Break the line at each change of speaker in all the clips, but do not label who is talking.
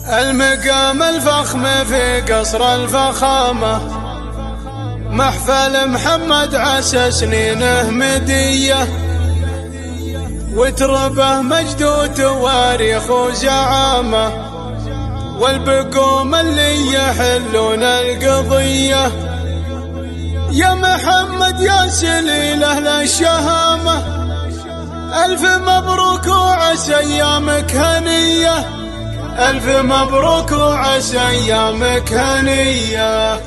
المقام الفخم في قصر الفخامة، محفل محمد عسى سنينه مدية، وتربه مجد وتواريخ وزعامة، والبقوم اللي يحلون القضية. يا محمد يا سليله للشهامة، ألف مبروك وعسى أيامك هنية، ألف مبروك وعسى أيامك هنية.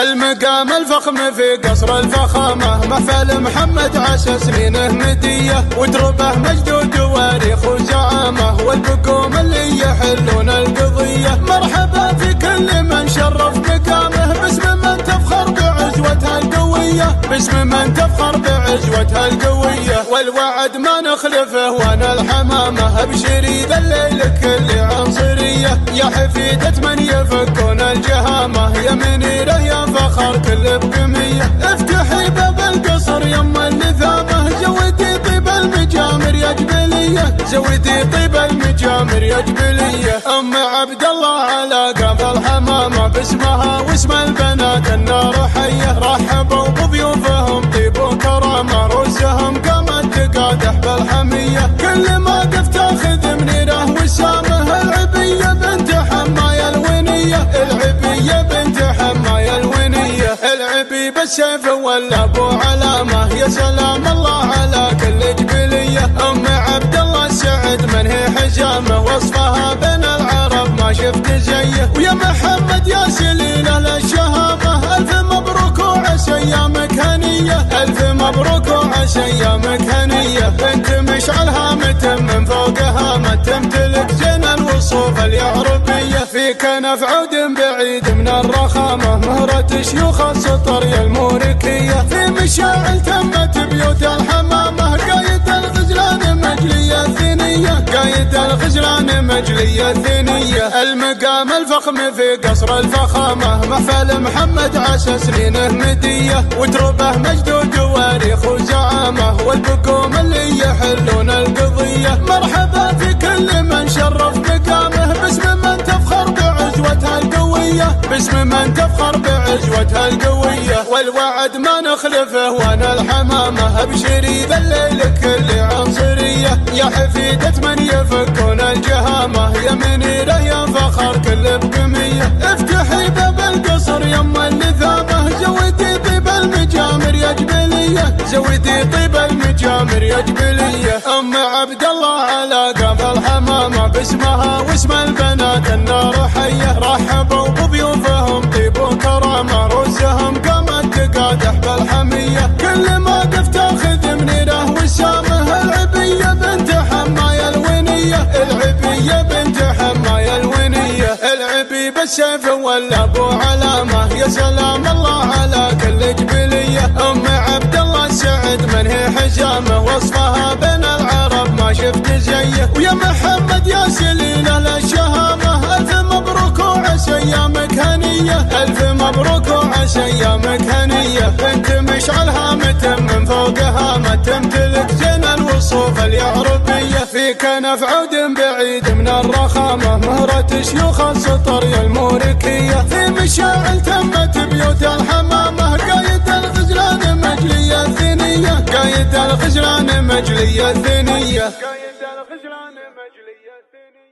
المقام الفخم في قصر الفخامة، محفل محمد عسى سنينه مدية، وتربه مجد وتواريخ وزعامة، والبقوم اللي يحلون القضية. مرحبا في كل من شرف مقامه، باسم من تفخر بعزوتها القوية، باسم من تفخر بعزوتها القوية. والوعد ما نخلفه وانا الحمامة، ابشري ذا الليل كل عنصرية. يا حفيدة من يفكون الجهامة، يا منيرة يا فخر كل بقمية. افتحي باب القصر يما النثامة، زودي طيب المجامر يا جبلية، زودي طيب المجامر يا جبلية. ام عبد الله على قاب الحمامة، باسمها واسم البنات النار حية. رحبوا بضيوفهم طيب وكرامة، رؤوسهم قامت تقادح بالحمية. كل ما قف تاخذ منيره وسامه، العبية بنت حماية الونية، العبية بنت حماية الونية. العبي بالسيف ولا ابو علامة، يا سلام الله على كل جبلية. ام عبد الله السعد من هي حجامه، وصفها بين العرب ما شفت زيه. ويا محمد يا سليله للشهامة، الف مبروك وعسى ايامك هنية، الف مبروك وعسى ايامك هنية. بنت مشعل هامة من فوق هامة، تمتلك زين الوصوف اليعربية. في كنف عود بعيد من الرخامة، مهرة شيوخ السطر يا الموركية. في مشاعل تمت بيوت الحمامة، قايد الغزلان مجلية ثنية، قايد الغزلان مجلية ثنية. المقام الفخم في قصر الفخامة، محفل محمد عسى سنينه مدية، وتربه مجد وتواريخ وزعامة، والبقوم اللي يحلون القضية. مرحبا في كل من شرف مقامه، باسم من تفخر بعزوتها القوية، باسم من تفخر بعزوتها القوية. والوعد ما نخلفه وانا الحمامة، ابشري ذا الليل كل عنصرية. يا حفيدة من يفكون الجهامة، يا منيرة يا فخر كل بقمية. افتحي باب القصر يما النثامة، زودي طيب المجامر يا جبلية، زودي طيب المجامر يا جبلية. ام عبد الله على قاب الحمامة، باسمها واسم البنات النار حية. رحبوا بضيوفهم طيب وكرامة، رؤوسهم قامت تقادح بالحمية. كل ما قف تاخذ منيره وسامه، العبية بنت حماية الونية، العبية بنت حماية الونية. العبي بالسيف ولا ابو علامة، يا سلام الله على كل جبلية. ام عبد الله السعد من هي حجامه، وصفها بين العرب ما شفت زيه. ويا محمد يا سليله للشهامة، الف مبروك وعسى ايامك هنية، الف مبروك وعسى ايامك هنية. بنت مشعل هامة من فوق هامة، تمتلك زين الوصوف اليعربية. في كنف عود بعيد من الرخامة، مهرة شيوخ السطر يا الموركية. في مشاعل تمت بيوت الحمامة، قايد الغزلان مجلية ثنية، قايد الغزلان مجلية ثنية، قايد الغزلان مجلية ثنية.